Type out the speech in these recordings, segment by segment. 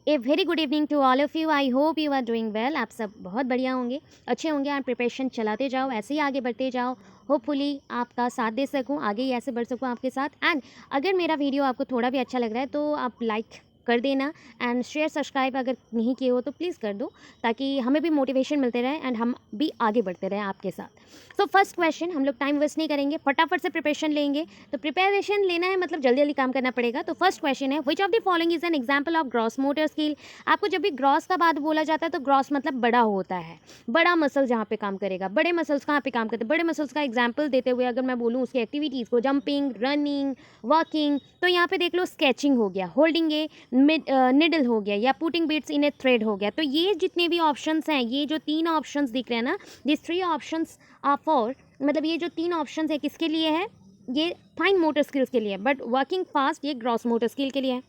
A very good evening to all of you. I hope you are doing well. आप सब बहुत बढ़िया होंगे, अच्छे होंगे और प्रिपरेशन चलाते जाओ, ऐसे ही आगे बढ़ते जाओ। होपफुली आपका साथ दे सकूं, आगे ही ऐसे बढ़ सकूं आपके साथ। एंड अगर मेरा वीडियो आपको थोड़ा भी अच्छा लग रहा है तो आप लाइक कर देना एंड शेयर सब्सक्राइब अगर नहीं किए हो तो प्लीज़ कर दो, ताकि हमें भी मोटिवेशन मिलते रहे एंड हम भी आगे बढ़ते रहें आपके साथ। सो फर्स्ट क्वेश्चन, हम लोग टाइम वेस्ट नहीं करेंगे, फटाफट से प्रिपरेशन लेंगे। तो प्रिपरेशन लेना है मतलब जल्दी जल्दी काम करना पड़ेगा। तो फर्स्ट क्वेश्चन है, which of the following is an example of gross motor skill. आपको जब भी ग्रॉस का बात बोला जाता है तो ग्रॉस मतलब बड़ा होता है, बड़ा मसल जहाँ पे काम करेगा। बड़े मसल्स कहाँ पे काम करते हैं? बड़े मसल्स का एग्जाम्पल देते हुए अगर मैं बोलूँ उसकी एक्टिविटीज़ को, जंपिंग, रनिंग, वॉकिंग, तो यहाँ पे देख लो स्केचिंग हो गया, होल्डिंग ए निडल हो गया, या पुटिंग बीट्स इन ए थ्रेड हो गया। तो ये जितने भी ऑप्शंस हैं, ये जो तीन ऑप्शंस दिख रहे हैं ना, this three options are for, मतलब ये जो तीन ऑप्शंस है किसके लिए है? ये फाइन मोटर स्किल्स के लिए, बट वर्किंग फास्ट ये ग्रॉस मोटर स्किल के लिए है।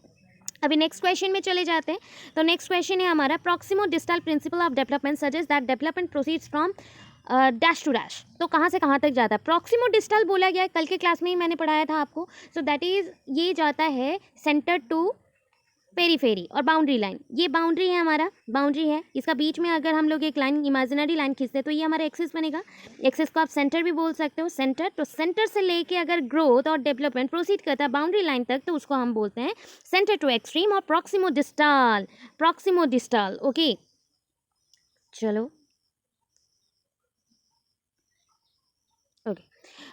अभी नेक्स्ट क्वेश्चन में चले जाते हैं। तो नेक्स्ट क्वेश्चन है हमारा, proximodistal principle of development suggest that development proceeds from dash to dash. तो कहाँ से कहाँ तक जाता है? प्रॉक्सिमो डिस्टल बोला गया है, कल के क्लास में ही मैंने पढ़ाया था आपको। सो दैट इज, ये जाता है सेंटर टू पेरीफेरी और बाउंड्री लाइन। ये बाउंड्री है, हमारा बाउंड्री है, इसका बीच में अगर हम लोग एक लाइन, इमेजिनरी लाइन खींचते हैं तो ये हमारा एक्सिस बनेगा। एक्सिस को आप सेंटर भी बोल सकते हो, सेंटर। तो सेंटर से लेके अगर ग्रोथ और डेवलपमेंट प्रोसीड करता है बाउंड्री लाइन तक तो उसको हम बोलते हैं सेंटर टू एक्सट्रीम और proximodistal. Proximodistal, okay. चलो ओके,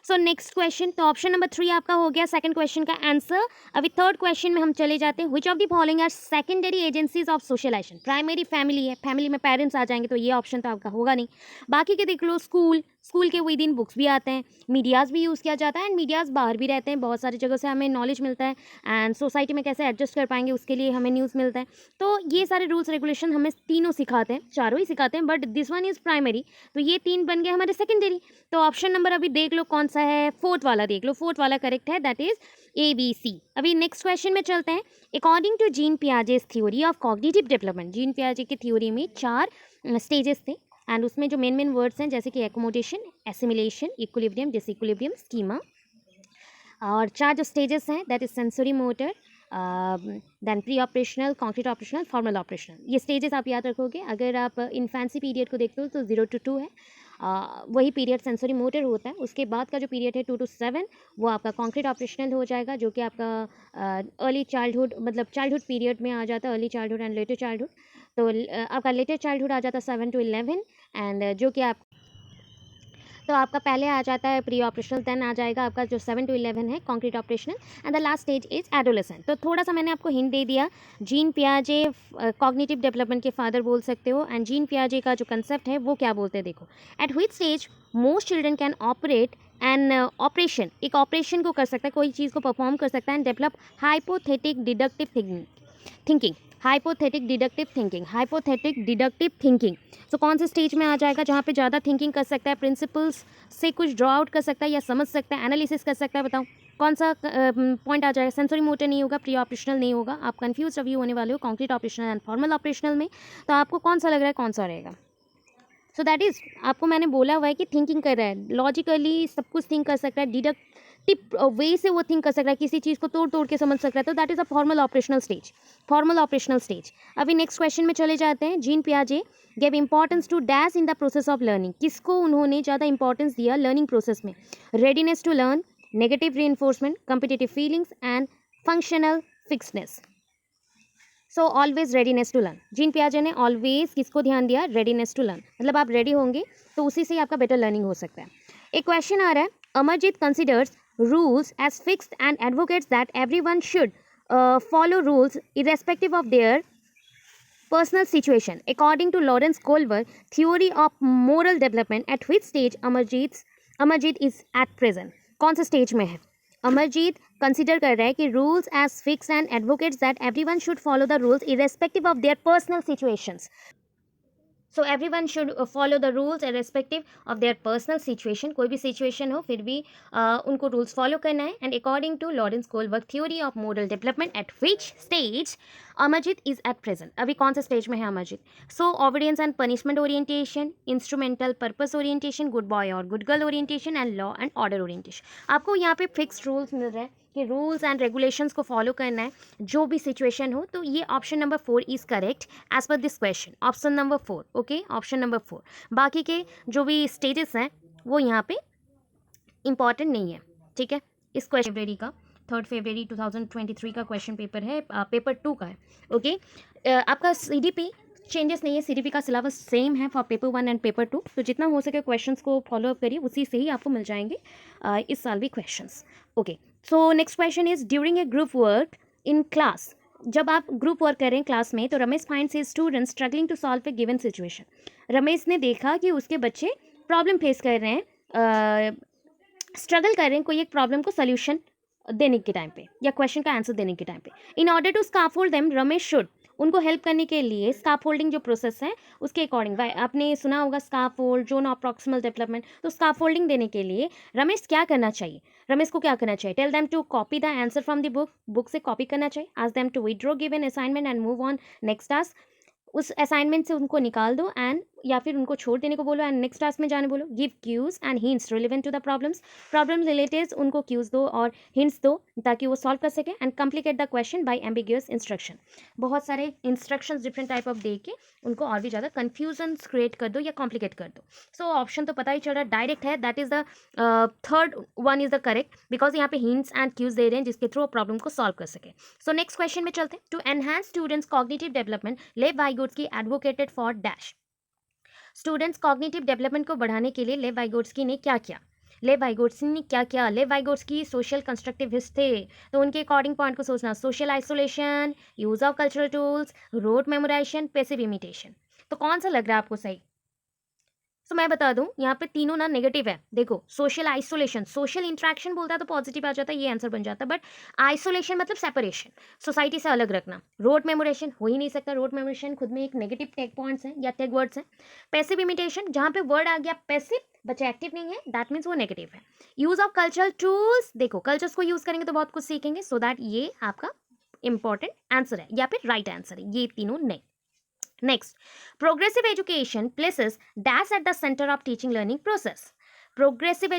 सो नेक्स्ट क्वेश्चन, तो ऑप्शन नंबर 3 आपका हो गया सेकंड क्वेश्चन का आंसर। अभी थर्ड क्वेश्चन में हम चले जाते हैं, which of the following are secondary agencies of socialisation. Primary family है, फैमिली में पेरेंट्स आ जाएंगे तो ये ऑप्शन तो आपका होगा नहीं। बाकी के देख लो, स्कूल, स्कूल के विद इन बुक्स भी आते हैं, मीडियाज़ भी यूज़ किया जाता है एंड मीडियाज़ बाहर भी रहते हैं, बहुत सारी जगह से हमें नॉलेज मिलता है एंड सोसाइटी में कैसे एडजस्ट कर पाएंगे उसके लिए हमें न्यूज़ मिलता है। तो ये सारे रूल्स रेगुलेशन हमें तीनों सिखाते हैं, चारों ही सिखाते हैं, but this one is primary, तो ये तीन बन गए हमारे सेकेंडरी। तो ऑप्शन नंबर अभी देख लो कौन सा है, फोर्थ वाला देख लो, फोर्थ वाला करेक्ट है, दैट इज ABC। अभी नेक्स्ट क्वेश्चन में चलते हैं। According to Jean Piaget's theory of cognitive development, Jean पियाजे की थ्योरी में 4 स्टेजेस थे एंड उसमें जो मेन मेन वर्ड्स हैं जैसे कि accommodation, assimilation, equilibrium, disequilibrium, schema. और 4 जो स्टेजेस हैं that is sensory motor, then preoperational, concrete operational, formal operational. ये स्टेजेस आप याद रखोगे। अगर आप इन्फेंसी पीरियड को देखते हो तो 0 to 2 है, वही पीरियड सेंसरी मोटर होता है। उसके बाद का जो पीरियड है 2 to 7 वो आपका कॉन्क्रीट ऑपरेशनल हो जाएगा, जो कि आपका अर्ली चाइल्डहुड, मतलब चाइल्डहुड पीरियड में आ जाता है, early childhood and later childhood. तो आपका लेटर चाइल्डहुड आ जाता है 7 to 11 एंड जो कि आप, तो आपका पहले आ जाता है प्री ऑपरेशनल, देन आ जाएगा आपका जो 7 to 11 है concrete operational and the last stage is adolescent. तो थोड़ा सा मैंने आपको हिंट दे दिया। जीन पियाजे कॉग्निटिव डेवलपमेंट के फादर बोल सकते हो एंड जीन पियाजे का जो कंसेप्ट है वो क्या बोलते हैं देखो। At which stage most children can operate and operation, एक ऑपरेशन को कर सकता है, कोई चीज़ को परफॉर्म कर सकता है and develop hypothetic deductive thinking. Hypothetic deductive thinking, hypothetic deductive thinking. तो कौन से स्टेज में आ जाएगा जहाँ पे ज़्यादा थिंकिंग कर सकता है, प्रिंसिपल्स से कुछ ड्रॉ आउट कर सकता है या समझ सकता है, एनालिसिस कर सकता है? बताओ कौन सा पॉइंट आ जाएगा? सेंसरी मोटर नहीं होगा, प्री ऑपरेशनल नहीं होगा, आप कंफ्यूज अभी होने वाले हो concrete operational and formal operational में। तो आपको कौन सा लग रहा है कौन सा रहेगा? सो दैट इज़, आपको मैंने बोला हुआ है कि थिंकिंग कर रहा है, लॉजिकली सब कुछ थिंक कर सकता है, डिडक्टिव वे से वो थिंक कर सकता है, किसी चीज़ को तोड़ तोड़ के समझ सकता है। तो that is a formal operational stage, formal operational stage. अभी नेक्स्ट क्वेश्चन में चले जाते हैं। जीन पियाजे gave importance to dash in the process of learning. किसको उन्होंने ज़्यादा इंपॉर्टेंस दिया लर्निंग प्रोसेस में? Readiness to learn, negative reinforcement, competitive feelings and functional fixedness. So always readiness to learn. Jean पियाजे ने ऑलवेज किसको ध्यान दिया? रेडीनेस टू लर्न, मतलब आप रेडी होंगे तो उसी से ही आपका बेटर लर्निंग हो सकता है। एक क्वेश्चन आ रहा है, Amarjeet considers rules as fixed and advocates that everyone should follow rules irrespective of their personal situation. According to Lawrence Kohlberg theory of moral development, at which stage Amarjeet is at present? कौन सा stage में है? Amarjeet consider कर रहा है कि rules as fix and advocates that everyone should follow the rules irrespective of their personal situations. So every one should follow the rules irrespective of their personal situation. कोई भी सिचुएशन हो फिर भी उनको रूल्स फॉलो करना है। And according to Lawrence Kohlberg theory of moral development, at which stage Amarjeet is at present? अभी कौन सा स्टेज में है Amarjeet? So obedience and punishment orientation, instrumental purpose orientation, good boy और good girl orientation and law and order orientation. आपको यहाँ पे fix rules मिल रहे हैं, कि रूल्स एंड रेगुलेशंस को फॉलो करना है जो भी सिचुएशन हो। तो ये option number 4 is correct as per this question, option number 4। Okay, option number 4। बाकी के जो भी स्टेटस हैं वो यहाँ पे इंपॉर्टेंट नहीं है, ठीक है। इस क्वेश्चन फरवरी का 3 फरवरी 2023 का क्वेश्चन पेपर है, पेपर 2 का है। ओके, आपका CDP चेंजेस नहीं है, CDP का सिलेबस सेम है फॉर पेपर 1 एंड पेपर 2। तो जितना हो सके क्वेश्चंस को फॉलो अप करिए, उसी से ही आपको मिल जाएंगे इस साल भी questions. Okay, so next question is during a group work in class, जब आप ग्रुप वर्क करें क्लास में, तो Ramesh finds his students struggling to solve a given situation. Ramesh ने देखा कि उसके बच्चे प्रॉब्लम फेस कर रहे हैं, स्ट्रगल कर रहे हैं कोई एक प्रॉब्लम को सोल्यूशन देने के टाइम पे या क्वेश्चन का आंसर देने के टाइम पे। In order to scaffold them, Ramesh should, उनको हेल्प करने के लिए स्काफोल्डिंग जो प्रोसेस है उसके अकॉर्डिंग, आपने सुना होगा scaffold, zone of proximal development. तो स्काफोल्डिंग देने के लिए रमेश क्या करना चाहिए, रमेश को क्या करना चाहिए? Tell them to copy the answer from the book, book से कॉपी करना चाहिए। Ask them to withdraw given assignment and move on next task, उस असाइनमेंट से उनको निकाल दो एंड या फिर उनको छोड़ देने को बोलो एंड नेक्स्ट टास्क में जाने बोलो। Give cues and hints relevant to the problems, problem related उनको क्यूज दो और हिंट्स दो ताकि वो सॉल्व कर सके। And complicate the question by ambiguous instruction, बहुत सारे इंस्ट्रक्शंस डिफरेंट टाइप ऑफ दे के उनको और भी ज़्यादा कन्फ्यूजन क्रिएट कर दो या कॉम्प्लिकेट कर दो। सो ऑप्शन तो पता ही चल रहा है, डायरेक्ट है, that is the third one is the correct, because यहाँ पे हिंट्स एंड क्यूज दे रहे हैं जिसके थ्रू प्रॉब्लम को सॉल्व कर सके। सो नेक्स्ट क्वेश्चन में चलते हैं। To enhance students cognitive development, Lev Vygotsky advocated for dash. Students cognitive development को बढ़ाने के लिए लेव वाइगोट्स्की ने क्या किया? लेव वाइगोट्स्की ने क्या किया? लेव वाइगोट्स्की सोशल कंस्ट्रक्टिविस्ट थे, तो उनके अकॉर्डिंग पॉइंट को सोचना, social isolation, use of cultural tools, rote memorisation, passive imitation. तो कौन सा लग रहा है आपको सही? तो मैं बता दूं, यहाँ पे तीनों ना नेगेटिव है। देखो, सोशल आइसोलेशन, सोशल इंट्रैक्शन बोलता है तो पॉजिटिव आ जाता है, ये आंसर बन जाता है, बट आइसोलेशन मतलब सेपरेशन, सोसाइटी से अलग रखना। रोड मेमोरेशन हो ही नहीं सकता, रोड मेमोरेशन खुद में एक नेगेटिव टैग पॉइंट्स हैं या टैग वर्ड्स हैं। पैसिव इमिटेशन, जहाँ पे वर्ड आ गया पैसिव, बच्चा एक्टिव नहीं है, दैट मीन्स वो नेगेटिव है। यूज ऑफ कल्चरल टूल्स, देखो कल्चर्स को यूज करेंगे तो बहुत कुछ सीखेंगे, सो दैट ये आपका इंपॉर्टेंट आंसर है या फिर राइट आंसर है, ये तीनों नहीं। Next, progressive education places dash at the center of teaching learning process. Progressive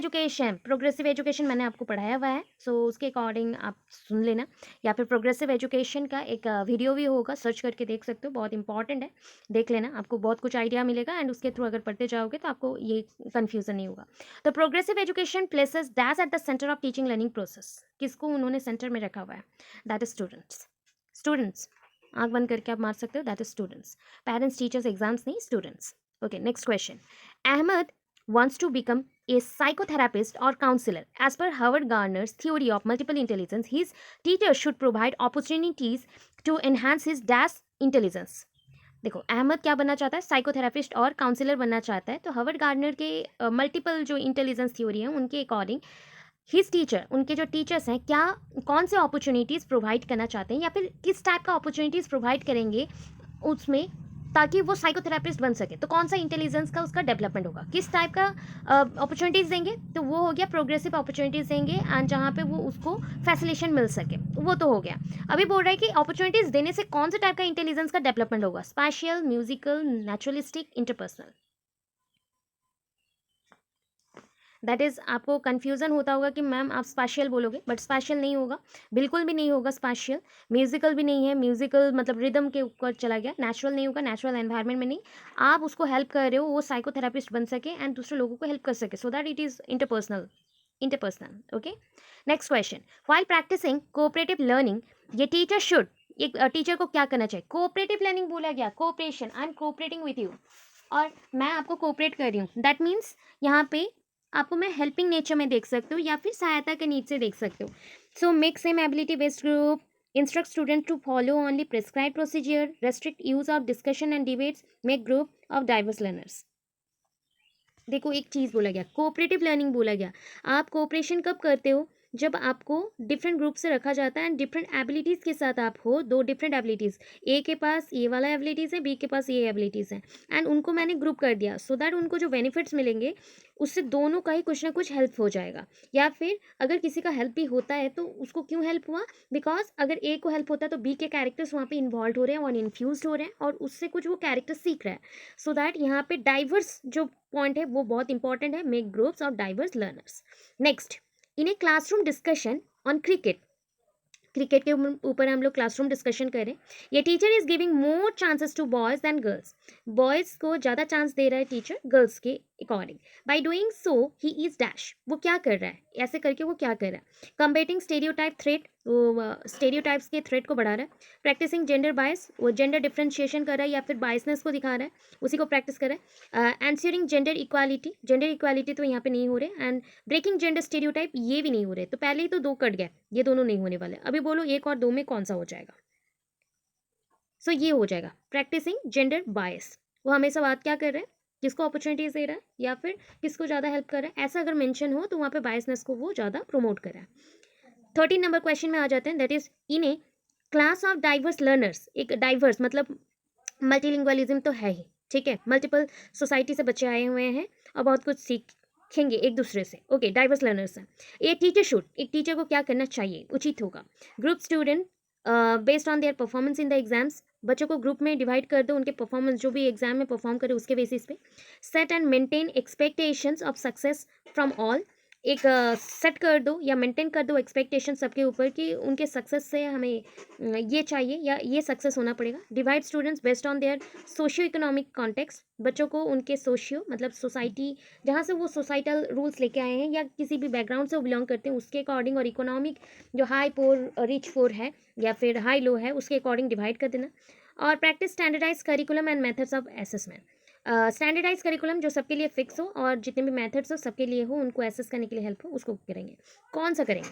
education मैंने आपको पढ़ाया हुआ है, सो उसके अकॉर्डिंग आप सुन लेना, या फिर प्रोग्रेसिव एजुकेशन का एक वीडियो भी होगा, सर्च करके देख सकते हो, बहुत इंपॉर्टेंट है, देख लेना, आपको बहुत कुछ आइडिया मिलेगा एंड उसके थ्रू अगर पढ़ते जाओगे तो आपको ये कन्फ्यूजन नहीं होगा। तो progressive education places dash at the centre of teaching learning process, किसको उन्होंने सेंटर में रखा हुआ है? दैट इज स्टूडेंट्स, आंख बंद करके आप मार सकते हो, that is students. Parents teachers exams नहीं, students. Okay, next question. Ahmed wants to become a psychotherapist or counselor. As per Howard Gardner's theory of multiple intelligence, his teachers should provide opportunities to enhance his dash intelligence. देखो, अहमद क्या बनना चाहता है? Psychotherapist और counsellor बनना चाहता है। तो हार्वर्ड गार्डनर के मल्टीपल जो इंटेलिजेंस थ्योरी है उनके अकॉर्डिंग हिज टीचर, उनके जो टीचर्स हैं, क्या कौन से अपॉर्चुनिटीज़ प्रोवाइड करना चाहते हैं या फिर किस टाइप का अपॉर्चुनिटीज़ प्रोवाइड करेंगे उसमें ताकि वो साइकोथेरापिस्ट बन सके। तो कौन सा इंटेलिजेंस का उसका डेवलपमेंट होगा, किस टाइप का अपॉर्चुनिटीज़ देंगे? तो वो हो गया प्रोग्रेसिव अपॉर्चुनिटीज़ देंगे एंड जहाँ पे वो उसको फैसिलेशन मिल सके, वो तो हो गया। अभी बोल रहा है कि अपॉर्चुनिटीज़ देने से कौन से टाइप का इंटेलिजेंस का डेवलपमेंट होगा? Spatial, musical, naturalistic, interpersonal. That is, आपको कन्फ्यूज़न होता होगा कि मैम आप स्पेशल बोलोगे, बट स्पेशल नहीं होगा, बिल्कुल भी नहीं होगा स्पेशल। म्यूजिकल भी नहीं है, म्यूजिकल मतलब रिदम के ऊपर चला गया। नेचुरल नहीं होगा, नेचुरल एनवायरनमेंट में नहीं, आप उसको हेल्प कर रहे हो वो साइकोथेरापिस्ट बन सके एंड दूसरे लोगों को हेल्प कर सके, so that it is interpersonal. Okay, next question. While practising cooperative learning, ये टीचर शुड, एक टीचर को क्या करना चाहिए? कोऑपरेटिव लर्निंग बोला गया, cooperation, I am cooperating with you और मैं आपको कोऑपरेट कर रही हूँ, दैट मीन्स यहाँ पे आपको मैं हेल्पिंग नेचर में देख सकती हूँ या फिर सहायता के नीड से देख सकते हो। So make same ability based group, instruct student to follow only prescribe procedure, restrict use of discussion and debates, make group of diverse learners. देखो, एक चीज़ बोला गया, कोऑपरेटिव लर्निंग बोला गया। आप कोऑपरेशन कब करते हो? जब आपको डिफरेंट ग्रुप से रखा जाता है एंड डिफरेंट एबिलिटीज़ के साथ आप हो, दो डिफरेंट एबिलिटीज़, ए के पास ये वाला एबिलिटीज़ है, बी के पास ये एबिलिटीज़ हैं एंड उनको मैंने ग्रुप कर दिया सो दैट उनको जो बेनिफिट्स मिलेंगे उससे दोनों का ही कुछ ना कुछ हेल्प हो जाएगा। या फिर अगर किसी का हेल्प भी होता है तो उसको क्यों हेल्प हुआ? बिकॉज अगर ए को हेल्प होता है तो बी के कैरेक्टर्स वहाँ पे इन्वॉल्व हो रहे हैं और इन्फ्यूज हो रहे हैं और उससे कुछ वो कैरेक्टर सीख रहा है, सो दैट यहाँ पे डाइवर्स जो पॉइंट है वो बहुत इंपॉर्टेंट है, make groups of diverse learners. Next, in a classroom discussion on cricket, cricket के ऊपर हम लोग क्लासरूम डिस्कशन करें। ये teacher is giving more chances to boys than girls, boys को ज़्यादा चांस दे रहा है टीचर गर्ल्स के according. By doing so he is dash, वो क्या कर रहा है, ऐसे करके वो क्या कर रहा है, कंबेटिंग स्टेरियोटाइप थ्रेट, वो स्टेरियोटाइप्स के थ्रेट को बढ़ा रहा है, प्रैक्टिसिंग जेंडर बायस, वो जेंडर डिफ्रेंशिएशन कर रहा है या फिर बायसनेस को दिखा रहा है, उसी को प्रैक्टिस कर रहा है। एंश्योरिंग जेंडर इक्वालिटी तो यहाँ पे नहीं हो रहे, एंड ब्रेकिंग जेंडर स्टेरियोटाइप ये भी नहीं हो रहे। तो पहले ही तो दो कट गए, ये दोनों नहीं होने वाले। अभी बोलो एक और दो में कौन सा हो जाएगा। सो ये हो जाएगा प्रैक्टिसिंग जेंडर बायस। वो हमेशा बात क्या कर रहे हैं, किसको अपॉर्चुनिटीज दे रहा है या फिर किसको ज़्यादा हेल्प कर रहा है, ऐसा अगर मेंशन हो तो वहाँ पे बायसनेस को वो ज़्यादा प्रमोट कर रहा है। 13 नंबर क्वेश्चन में आ जाते हैं, that is in A class of diverse learners. एक डाइवर्स मतलब मल्टीलिंगुअलिज्म तो है ही, ठीक है, मल्टीपल सोसाइटी से बच्चे आए हुए हैं और बहुत कुछ सीखेंगे एक दूसरे से। ओके, डाइवर्स लर्नर्स हैं। ए टीचर शुड, एक टीचर को क्या करना चाहिए, उचित होगा। Group student based on their performance in the exams, बच्चों को ग्रुप में डिवाइड कर दो, उनके परफॉर्मेंस जो भी एग्जाम में परफॉर्म करे उसके बेसिस पे। Set and maintain expectations of success from all, एक सेट कर दो या मेंटेन कर दो एक्सपेक्टेशन सबके ऊपर कि उनके सक्सेस से हमें ये चाहिए या ये सक्सेस होना पड़ेगा। Divide students based on their socio economic context, बच्चों को उनके सोशियो मतलब सोसाइटी जहाँ से वो सोसाइटल रूल्स लेके आए हैं या किसी भी बैकग्राउंड से वो बिलोंग करते हैं उसके अकॉर्डिंग, और इकोनॉमिक जो हाई पोर रिच पोर है या फिर हाई लो है उसके अकॉर्डिंग डिवाइड कर देना। और practice standardise curriculum and methods of assessment, standardise curriculum जो सबके लिए फिक्स हो और जितने भी मेथड्स हो सबके लिए हो, उनको एसेस करने के लिए हेल्प हो, उसको करेंगे। कौन सा करेंगे,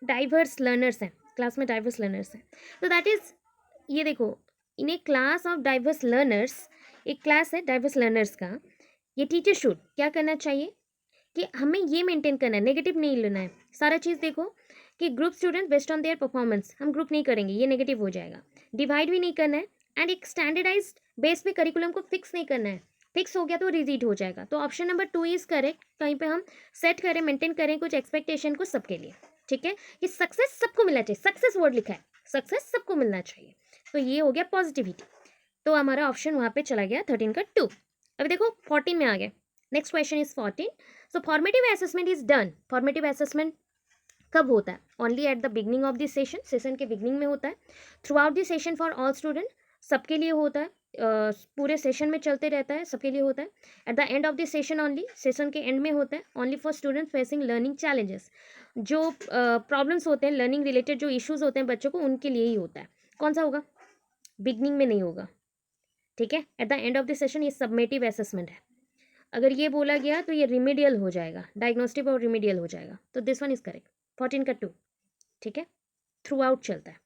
डाइवर्स लर्नर्स हैं, क्लास में डाइवर्स लर्नर्स हैं, तो दैट इज ये देखो इन ए क्लास ऑफ डाइवर्स लर्नर्स, एक क्लास है डाइवर्स लर्नर्स का, ये टीचर शुड क्या करना चाहिए कि हमें ये मेंटेन करना है, नेगेटिव नहीं लेना है सारा चीज़। देखो कि group student based on their performance, हम ग्रुप नहीं करेंगे, ये नेगेटिव हो जाएगा। डिवाइड भी नहीं करना है, एंड एक स्टैंडर्डाइज बेस पे करिकुलम को फिक्स नहीं करना है, फिक्स हो गया तो रिजीट हो जाएगा। तो ऑप्शन नंबर 2 इज करेक्ट, कहीं पे हम सेट करें, मेंटेन करें कुछ एक्सपेक्टेशन को सबके लिए, ठीक है, कि सक्सेस सबको मिलना चाहिए, सक्सेस वर्ड लिखा है, सक्सेस सबको मिलना चाहिए, तो ये हो गया पॉजिटिविटी। तो हमारा ऑप्शन वहाँ पे चला गया 13 का 2। अभी देखो 14 में आ गए, next question is 14। So formative assessment is done, formative assessment कब होता है, only at the beginning of the session, session के बिगनिंग में होता है। Through out the session for all student, सबके लिए होता है, पूरे सेशन में चलते रहता है, सबके लिए होता है। At the end of the session only, session के एंड में होता है। Only for student facing learning challenges, जो प्रॉब्लम्स होते हैं लर्निंग रिलेटेड, जो इश्यूज होते हैं बच्चों को, उनके लिए ही होता है। कौन सा होगा, बिगनिंग में नहीं होगा, ठीक है। At the end of the session ये सबमेटिव असेसमेंट है, अगर ये बोला गया तो ये रिमीडियल हो जाएगा, डायग्नोस्टिक और रिमीडियल हो जाएगा, तो दिस वन इज करेक्ट 14 का 2, ठीक है, थ्रू आउट चलता है।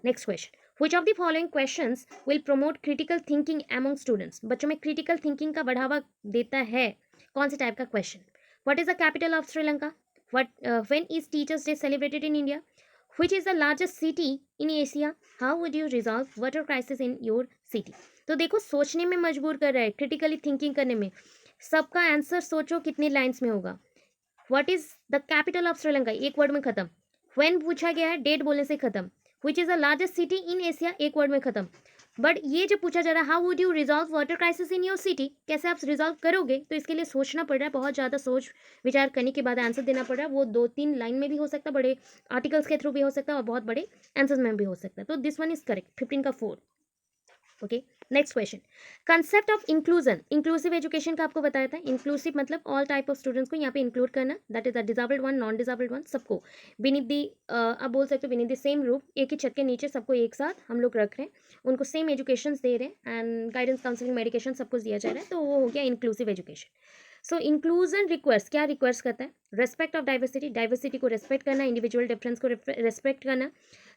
Next question, which of the following questions will promote critical thinking among students, बच्चों में critical thinking का बढ़ावा देता है, कौन से टाइप का question. what is the capital of Sri Lanka, when is Teachers Day celebrated in India, which is the largest city in Asia, how would you resolve water crisis in your city। तो देखो सोचने में मजबूर कर रहा है, critically thinking करने में, सबका आंसर सोचो कितनी लाइन्स में होगा। What is the capital of Sri Lanka, एक वर्ड में खत्म। व्हेन पूछा गया है, डेट बोलने से खत्म। Which is the largest city in Asia, एक वर्ड में खत्म। बट ये जो पूछा जा रहा है, how would you resolve water crisis in your city, कैसे आप रिजॉल्व करोगे, तो इसके लिए सोचना पड़ रहा है, बहुत ज़्यादा सोच विचार करने के बाद आंसर देना पड़ रहा है। वो 2-3 लाइन में भी हो सकता है, बड़े आर्टिकल्स के थ्रू भी हो सकता है, और बहुत बड़े आंसर्स में भी हो सकता है। तो दिस वन इज करेक्ट 15 का 4। Okay, next question, concept of inclusion, inclusive education का आपको बताया था। इंक्लूसिव मतलब ऑल टाइप ऑफ स्टूडेंट्स को यहाँ पे इंक्लूड करना, that is the disabled one, non disabled one, सबको बीनीथ दी, आप बोल सकते हो बीनीथ द सेम रूफ, एक ही छत के नीचे सबको एक साथ हम लोग रख रहे हैं, उनको सेम एजुकेशन दे रहे हैं, एंड गाइडेंस काउंसलिंग मेडिकेशन सब कुछ दिया जा रहा है, तो वो हो गया inclusive education. So inclusion request क्या रिक्वेस्ट करता है, रेस्पेक्ट ऑफ डाइवर्सिटी, डाइवर्सिटी को रेस्पेक्ट करना, इंडिविजुअल डिफरेंस को रेस्पेक्ट करना।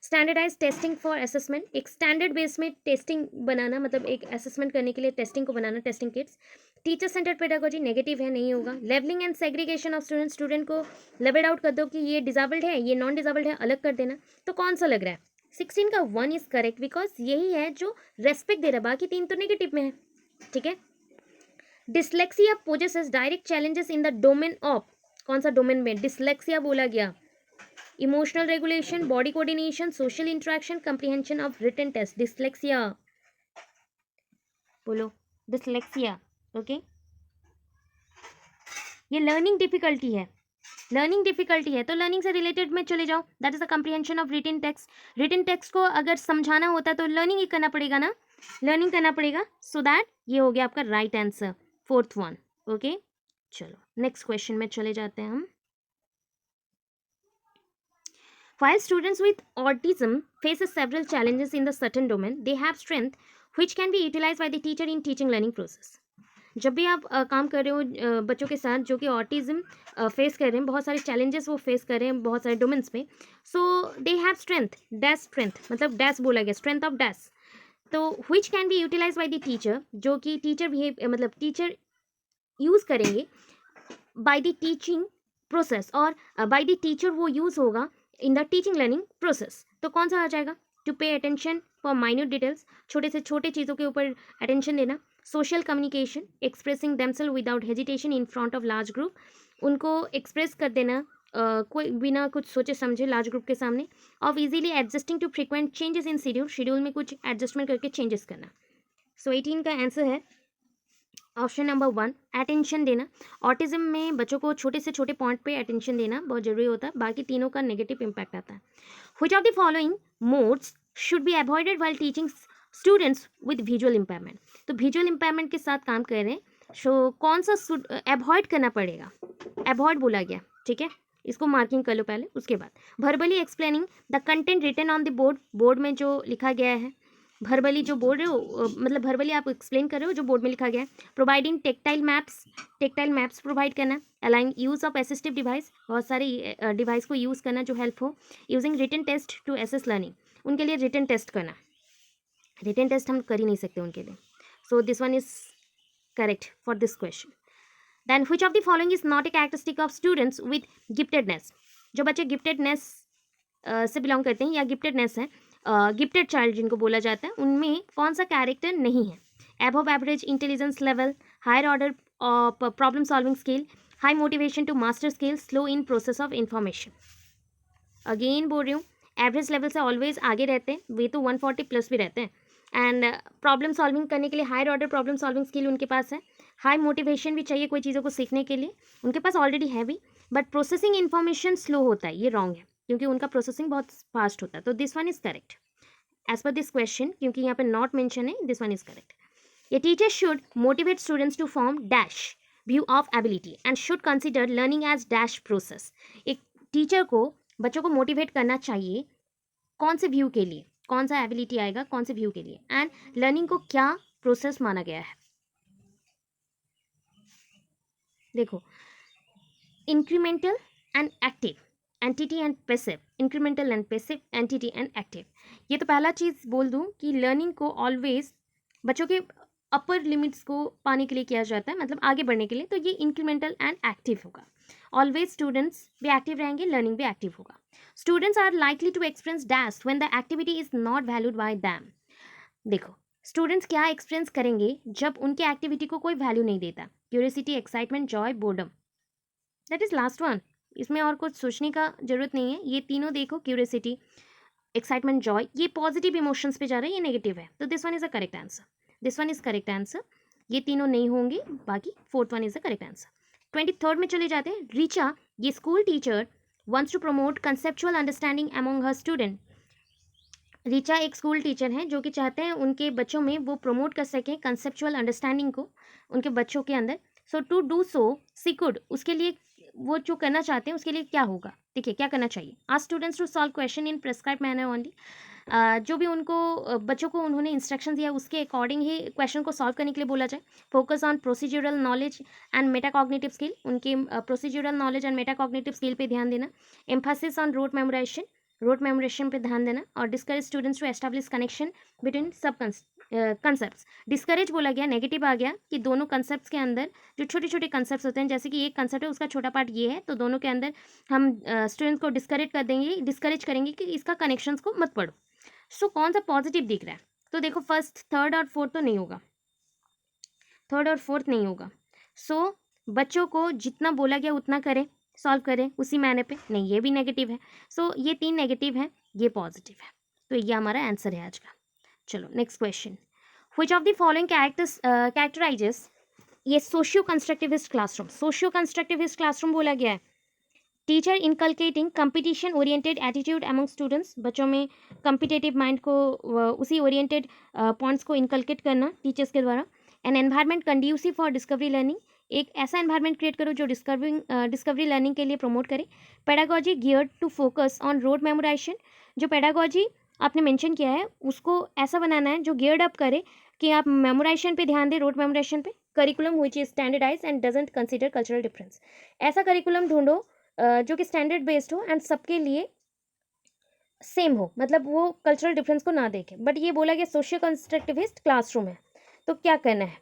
स्टैंडर्डाइज टेस्टिंग फॉर असेसमेंट, एक स्टैंडर्ड बेस में टेस्टिंग बनाना, मतलब एक असेसमेंट करने के लिए टेस्टिंग को बनाना, testing kits. Teacher centred pedagogy, negative है, नहीं होगा। Levelling and segregation of student, student को लेवल्ड आउट कर दो कि ये डिसेबल्ड है, ये नॉन डिसेबल्ड है, अलग कर देना। तो कौन सा लग रहा है, 16 का 1 इज करेक्ट, बिकॉज यही है जो रेस्पेक्ट दे रहा है, बाकी 3 तो नेगेटिव में है, ठीक है। Dyslexia possesses direct challenges in the domain of, कौन सा डोमेन में डिसलेक्सिया बोला गया, emotional regulation, body coordination, social interaction, comprehension of written test, dyslexia बोलो, डिसलेक्सिया। ओके, ये लर्निंग डिफिकल्टी है, लर्निंग डिफिकल्टी है तो लर्निंग से रिलेटेड में चले जाओ, that is the comprehension of written text. Written text को अगर समझाना होता तो लर्निंग ही करना पड़ेगा ना, लर्निंग करना पड़ेगा। सो दैट ये हो गया आपका right answer, fourth one. Okay, चलो नेक्स्ट क्वेश्चन में चले जाते हैं हम। While students with autism faces several challenges in the certain domain, they have strength which can be utilized by the teacher in teaching learning process. जब भी आप काम कर रहे हो बच्चों के साथ जो कि ऑटिज्म फेस कर रहे हैं, बहुत सारे चैलेंजेस वो फेस कर रहे हैं बहुत सारे डोमेन्स में, so they have strength, dash strength मतलब डैश बोला गया, स्ट्रेंथ ऑफ डैश, तो which can be utilise by the teacher, जो कि टीचर बिहेव मतलब टीचर यूज़ करेंगे बाय द टीचिंग प्रोसेस, और बाय द टीचर वो यूज़ होगा in the teaching learning process. तो कौन सा आ जाएगा? To pay attention for minute details, छोटे से छोटे चीज़ों के ऊपर अटेंशन देना। Social communication, expressing themselves without hesitation in front of large group, उनको एक्सप्रेस कर देना कोई बिना कुछ सोचे समझे लार्ज ग्रुप के सामने। Of easily adjusting to frequent changes in schedule, schedule में कुछ एडजस्टमेंट करके चेंजेस करना। सो 18 का आंसर है ऑप्शन नंबर 1, अटेंशन देना। ऑटिज्म में बच्चों को छोटे से छोटे पॉइंट पे अटेंशन देना बहुत जरूरी होता है, बाकी तीनों का नेगेटिव इम्पैक्ट आता है। Which of the following modes should be avoided while teaching students with visual impairment, तो विजुअल इम्पेयरमेंट के साथ काम कर रहे हैं, सो कौन सा अवॉइड करना पड़ेगा? अवॉइड बोला गया, ठीक है, इसको मार्किंग कर लो पहले, उसके बाद verbally explaining the content written on the board, board में जो लिखा गया है, वर्बली जो बोल रहे हो मतलब वर्बली आप एक्सप्लेन कर रहे हो जो बोर्ड में लिखा गया है। प्रोवाइडिंग टेक्टाइल मैप्स प्रोवाइड करना। Allowing use of assistive device, बहुत सारे डिवाइस को यूज़ करना जो हेल्प हो। Using written test to assess learning, उनके लिए रिटन टेस्ट करना, रिटन टेस्ट हम कर ही नहीं सकते उनके लिए। So this one is correct for this question. Then which of the following is not a characteristic of students with giftedness, जो बच्चे गिफ्टेडनेस से बिलोंग करते हैं या गिफ्टेडनेस है, गिफ्टेड चाइल्ड जिनको बोला जाता है, उनमें कौन सा कैरेक्टर नहीं है? Above average intelligence level, higher order of problem solving skill, high motivation to master skill, slow in process of information. Again बोल रही हूँ, एवरेज लेवल से ऑलवेज आगे रहते हैं, वे तो 140 प्लस भी रहते हैं। एंड प्रॉब्लम सॉल्विंग करने के लिए higher order problem solving skill उनके पास है। हाई मोटिवेशन भी चाहिए कोई चीज़ों को सीखने के लिए, उनके पास ऑलरेडी है भी, बट प्रोसेसिंग इन्फॉर्मेशन स्लो होता है, ये रॉन्ग है क्योंकि उनका प्रोसेसिंग बहुत फास्ट होता है। तो this one is correct as per this question, क्योंकि यहाँ पे नॉट मेंशन है, दिस वन इज करेक्ट। ये teacher should motivate students to form dash view of ability and should consider learning as dash process. एक teacher को बच्चों को motivate करना चाहिए कौन से व्यू के लिए, कौन सा एबिलिटी आएगा कौन से व्यू के लिए, एंड लर्निंग को क्या प्रोसेस माना गया है। देखो, incremental and active entity and passive, incremental and passive entity and active. ये तो पहला चीज़ बोल दूं कि लर्निंग को ऑलवेज बच्चों के अपर लिमिट्स को पाने के लिए किया जाता है, मतलब आगे बढ़ने के लिए, तो ये इंक्रीमेंटल एंड एक्टिव होगा। ऑलवेज स्टूडेंट्स भी एक्टिव रहेंगे, लर्निंग भी एक्टिव होगा। Students are likely to experience dash when the activity is not valued by them. देखो, स्टूडेंट्स क्या एक्सपीरियंस करेंगे जब उनके एक्टिविटी को कोई वैल्यू नहीं देता? Curiosity, excitement, joy, boredom, that is last one. इसमें और कुछ सोचने का जरूरत नहीं है, ये तीनों देखो, क्यूरियोसिटी, एक्साइटमेंट, जॉय, ये पॉजिटिव इमोशंस पे जा रहे हैं, ये नेगेटिव है, तो this one is a correct answer, this one is correct answer. ये तीनों नहीं होंगे, बाकी fourth one is the correct answer. 23rd में चले जाते हैं। रीचा, ये school teacher, wants to promote conceptual understanding among her student. Richa एक स्कूल टीचर हैं जो कि चाहते हैं उनके बच्चों में वो प्रमोट कर सकें कंसेप्चुअल अंडरस्टैंडिंग को उनके बच्चों के अंदर। So to do so she could, उसके लिए वो जो करना चाहते हैं उसके लिए क्या होगा, देखिए क्या करना चाहिए। Ask students to solve question in prescribe manner only, जो भी उनको बच्चों को उन्होंने इंस्ट्रक्शन दिया उसके अकॉर्डिंग ही क्वेश्चन को सॉल्व करने के लिए बोला जाए। Focus on procedural knowledge and metacognitive skill, उनके procedural knowledge and metacognitive skill पे ध्यान देना। Emphasis on rote memorisation, rote memorisation पे ध्यान देना। और discourage students to establish connection between sub concepts. Discourage बोला गया, नेगेटिव आ गया कि दोनों कंसेप्ट्स के अंदर जो छोटे छोटे कंसेप्ट्स होते हैं, जैसे कि एक कंसेप्ट है उसका छोटा पार्ट ये है, तो दोनों के अंदर हम स्टूडेंट्स को डिस्करेज करेंगे कि इसका कनेक्शंस को मत पढ़ो। सो कौन सा पॉजिटिव दिख रहा है? तो देखो, फर्स्ट, थर्ड और फोर्थ तो नहीं होगा, थर्ड और फोर्थ नहीं होगा। सो बच्चों को जितना बोला गया उतना करें, सॉल्व करें उसी मैंने पे, नहीं ये भी नेगेटिव है। सो ये 3 नेगेटिव है, ये पॉजिटिव है, तो ये हमारा आंसर है आज का। चलो next question. Which of the following characterizes, ये socio constructivist classroom, socio constructivist classroom बोला गया है, teacher inculcating competition oriented attitude among students, बच्चों में कंपिटेटिव माइंड को उसी ओरिएंटेड पॉइंट्स को इनकलकेट करना टीचर्स के द्वारा। An environment conducive for discovery learning, एक ऐसा एनवायरनमेंट क्रिएट करो जो डिस्कवरी लर्निंग के लिए प्रमोट करे। Pedagogy geared to focus on rote memorisation, जो पेडागोजी आपने मेंशन किया है उसको ऐसा बनाना है जो गियर्ड अप करे कि आप मेमोराइजेशन पे ध्यान दें, रोड मेमोराइजेशन पे। Curriculum which is standardise and doesn't consider cultural difference, ऐसा करिकुलम ढूंढो जो कि स्टैंडर्ड बेस्ड हो एंड सबके लिए सेम हो, मतलब वो कल्चरल डिफरेंस को ना देखे। बट ये बोला गया सोशियो कंस्ट्रक्टिविस्ट क्लासरूम है, तो क्या करना है?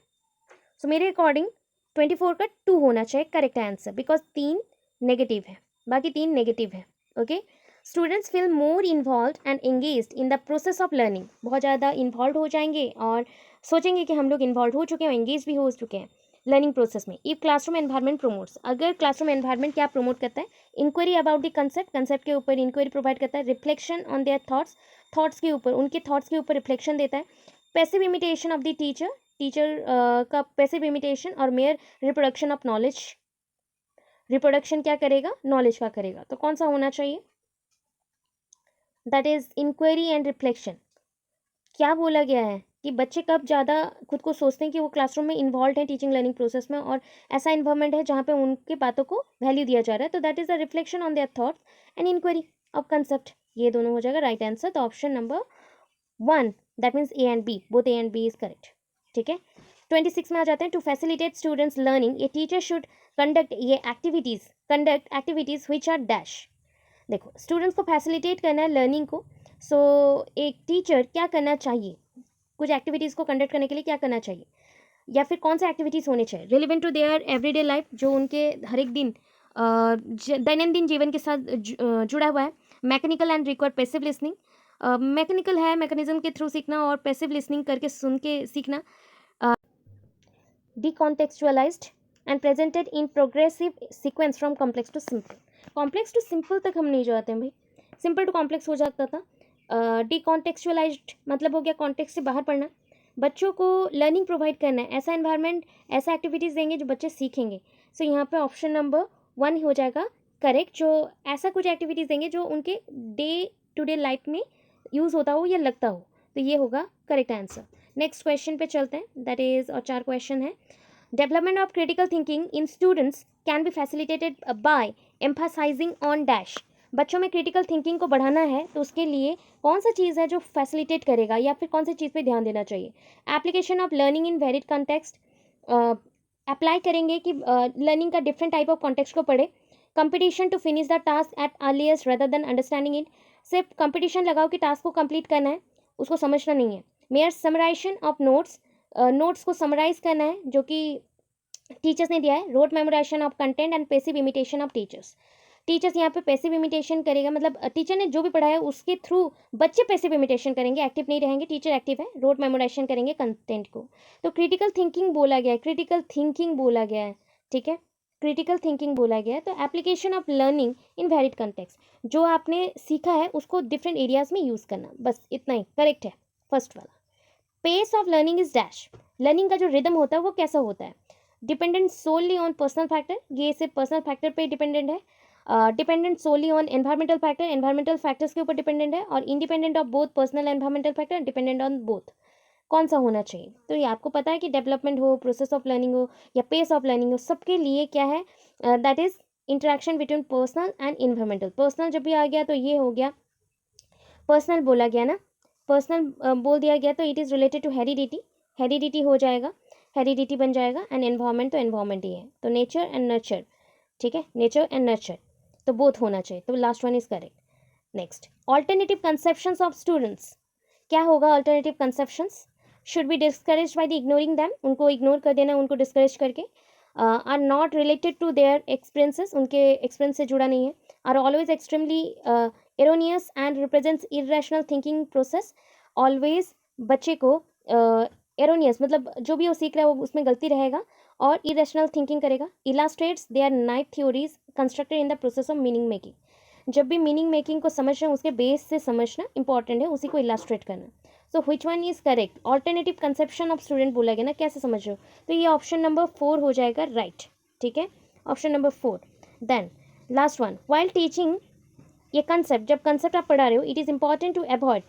सो मेरे अकॉर्डिंग 24 का 2 होना चाहिए करेक्ट आंसर, बिकॉज 3 नेगेटिव है, बाकी 3 नेगेटिव है। Okay, students feel more involve and engaged in the process of learning, बहुत ज़्यादा इन्वॉल्व हो जाएंगे और सोचेंगे कि हम लोग इन्वॉल्व हो चुके हैं, एंगेज भी हो चुके हैं लर्निंग प्रोसेस में। इफ क्लासरूम एनवायरनमेंट प्रमोट्स, अगर क्लासरूम एनवायरनमेंट क्या प्रमोट करता है? Inquiry about the concept, concept के ऊपर इंक्वायरी प्रोवाइड करता है। Reflection on their thoughts, thoughts के ऊपर, उनके थॉट्स के ऊपर रिफ्लेक्शन देता है। Passive imitation of the teacher, teacher का पैसिव इमिटेशन और mere reproduction of knowledge, reproduction क्या करेगा? नॉलेज का करेगा। तो कौन सा होना चाहिए? That is inquiry and reflection. क्या बोला गया है कि बच्चे कब ज़्यादा खुद को सोचते हैं कि वो क्लासरूम में इन्वॉल्व है टीचिंग लर्निंग प्रोसेस में, और ऐसा इन्वायरमेंट है जहाँ पे उनके बातों को वैल्यू दिया जा रहा है। तो that is the reflection on their thoughts and inquiry of concept, ये दोनों हो जाएगा राइट आंसर। तो option number 1, that means A and B, both A and B is correct. ठीक है, 26 में आ जाते हैं। To facilitate students learning a teacher should conduct activities which are dash. देखो, स्टूडेंट्स को फैसिलिटेट करना है लर्निंग को, सो एक टीचर क्या करना चाहिए? कुछ एक्टिविटीज़ को कंडक्ट करने के लिए क्या करना चाहिए, या फिर कौन से एक्टिविटीज़ होने चाहिए relevant to their everyday life, जो उनके हर एक दिन दैनंदिन जीवन के साथ जुड़ा हुआ है। Mechanical and require passive listening, mechanical है मैकेनिज्म के थ्रू सीखना, और पैसिव लिसनिंग करके सुन के सीखना। Decontextualised and presented in progressive sequence from complex to simple. Complex to simple तक हम नहीं जाते हैं भाई, सिंपल टू कॉम्प्लेक्स हो जाता था। डिकॉन्टेक्चुअलाइज्ड मतलब हो गया कॉन्टेक्स्ट से बाहर पढ़ना। बच्चों को लर्निंग प्रोवाइड करना है, ऐसा एनवायरनमेंट, ऐसा एक्टिविटीज़ देंगे जो बच्चे सीखेंगे। सो यहाँ पे ऑप्शन नंबर 1 हो जाएगा करेक्ट, जो ऐसा कुछ एक्टिविटीज़ देंगे जो उनके डे टू डे लाइफ में यूज़ होता हो या लगता हो, तो ये होगा करेक्ट आंसर। नेक्स्ट क्वेश्चन पे चलते हैं, दैट इज, और 4 क्वेश्चन है। Development of critical thinking in students can be facilitated by emphasising on dash. बच्चों में क्रिटिकल थिंकिंग को बढ़ाना है तो उसके लिए कौन सा चीज़ है जो फैसिलिटेट करेगा, या फिर कौन सी चीज़ पे ध्यान देना चाहिए? Application of learning in varied context, apply करेंगे कि लर्निंग का डिफरेंट टाइप ऑफ कॉन्टेक्स्ट को पढ़े। Competition to finish the task at earliest rather than understanding it, सिर्फ कंपटीशन लगाओ कि टास्क को कंप्लीट करना है, उसको समझना नहीं है। Mere summarization of notes, notes को समराइज करना है जो कि टीचर्स ने दिया है। Rote memorization of content and passive imitation of teachers, teachers यहाँ पे पैसिव इमिटेशन करेगा, मतलब टीचर ने जो भी पढ़ाया उसके थ्रू बच्चे पैसिव इमिटेशन करेंगे, एक्टिव नहीं रहेंगे, टीचर एक्टिव है, रोड मेमोराइजेशन करेंगे कंटेंट को। तो क्रिटिकल थिंकिंग बोला गया है, क्रिटिकल थिंकिंग बोला गया है, ठीक है, क्रिटिकल थिंकिंग बोला गया है। तो application of learning in varied context, जो आपने सीखा है उसको डिफरेंट एरियाज में यूज़ करना, बस इतना ही करेक्ट है फर्स्ट वाला। Pace of learning is dash, learning का जो रिदम होता है वो कैसा होता है? Dependent solely on personal factor, ये सिर्फ पर्सनल फैक्टर पे डिपेंडेंट है। Dependent solely on environmental factor, environmental factors के ऊपर डिपेंडेंट है। और independent of both personal environmental factor, dependent on both. कौन सा होना चाहिए? तो ये आपको पता है कि डेवलपमेंट हो, प्रोसेस ऑफ लर्निंग हो, या पेस ऑफ लर्निंग हो, सबके लिए क्या है? That is interaction between personal and environmental. Personal जब भी आ गया तो ये हो गया पर्सनल, बोला गया ना, पर्सनल बोल दिया गया तो it is related to heredity, heredity हो जाएगा, हेरिडिटी बन जाएगा। एंड एनवायरमेंट तो एनवायरमेंट ही है, तो नेचर एंड नर्चर, ठीक है, नेचर एंड नर्चर, तो बोथ होना चाहिए, तो last one is correct. Next, alternative conceptions of students, क्या होगा alternative conceptions? Should be discourage by the ignoring them, उनको इग्नोर कर देना, उनको डिस्करेज करके। Are not related to their experiences, उनके एक्सपीरियंस से जुड़ा नहीं है। Are always extremely erroneous and represents irrational thinking process, always बच्चे को एरोनियस मतलब जो भी वो सीख रहा है वो उसमें गलती रहेगा और इरेशनल थिंकिंग करेगा। Illustrates their naive theories constructed in the process of meaning making, जब भी मीनिंग मेकिंग को समझ रहे हैं उसके बेस से समझना इंपॉर्टेंट है, उसी को इलास्ट्रेट करना। So which one is correct? Alternative conception of student बोला गया ना, कैसे समझ रहे हो? तो ये ऑप्शन नंबर 4 हो जाएगा राइट, ठीक है, option number 4। Then last one, while teaching ये कंसेप्ट, जब कंसेप्ट आप पढ़ा रहे हो, it is important to avoid,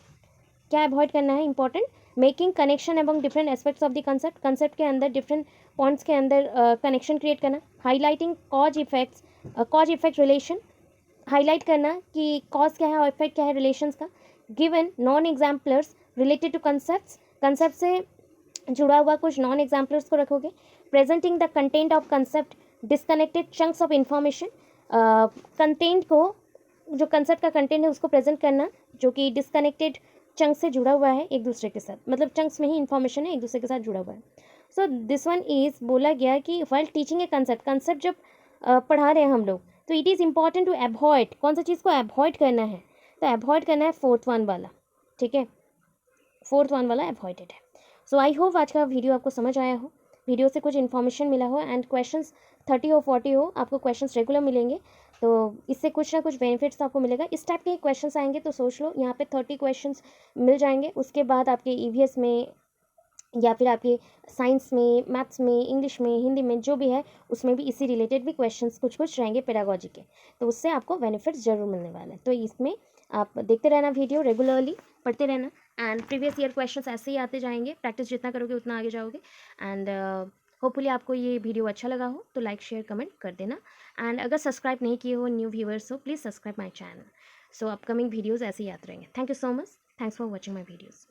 क्या अवॉइड करना है, important, making connection among different aspects of the concept, concept के अंदर डिफरेंट पॉइंट्स के अंदर कनेक्शन क्रिएट करना, highlighting cause effects, cause effect relation, highlight करना कि कॉज क्या है और इफेक्ट क्या है रिलेशंस का, given non exemplars related to concepts, concept से जुड़ा हुआ कुछ नॉन एग्जाम्पलर्स को रखोगे, presenting the content of concept, disconnected chunks of information, content को, जो कंसेप्ट का कंटेंट है उसको प्रेजेंट करना जो कि डिस्कनेक्टेड चंक से जुड़ा हुआ है एक दूसरे के साथ, मतलब चंक्स में ही इंफॉर्मेशन है एक दूसरे के साथ जुड़ा हुआ है. सो दिस वन इज बोला गया कि while teaching a concept, concept जब पढ़ा रहे हैं हम लोग, तो it is important to avoid, कौन सा चीज़ को अवॉइड करना है, तो अवॉइड करना है फोर्थ वन वाला. ठीक है, फोर्थ वन वाला अवॉइडेड है. सो आई होप आज का वीडियो आपको समझ आया हो, वीडियो से कुछ इन्फॉर्मेशन मिला हो, एंड क्वेश्चंस 30 हो 40 हो, आपको क्वेश्चंस रेगुलर मिलेंगे, तो इससे कुछ ना कुछ बेनिफिट्स आपको मिलेगा. इस टाइप के क्वेश्चंस आएंगे तो सोच लो यहाँ पे 30 क्वेश्चंस मिल जाएंगे. उसके बाद आपके ईवीएस में या फिर आपके साइंस में, मैथ्स में, इंग्लिश में, हिंदी में, जो भी है उसमें भी इसी रिलेटेड भी क्वेश्चंस कुछ कुछ रहेंगे पेडागोजी के, तो उससे आपको बेनिफिट्स जरूर मिलने वाले हैं. तो इसमें आप देखते रहना वीडियो, रेगुलरली पढ़ते रहना, एंड प्रीवियस ईयर क्वेश्चंस ऐसे ही आते जाएंगे, प्रैक्टिस जितना करोगे उतना आगे जाओगे. एंड होपफुली आपको ये वीडियो अच्छा लगा हो तो लाइक शेयर कमेंट कर देना, एंड अगर सब्सक्राइब नहीं किए हो, न्यू व्यूअर्स हो, please subscribe my channel. So upcoming videos ऐसे ही आते रहेंगे. Thank you so much, thanks for watching my videos.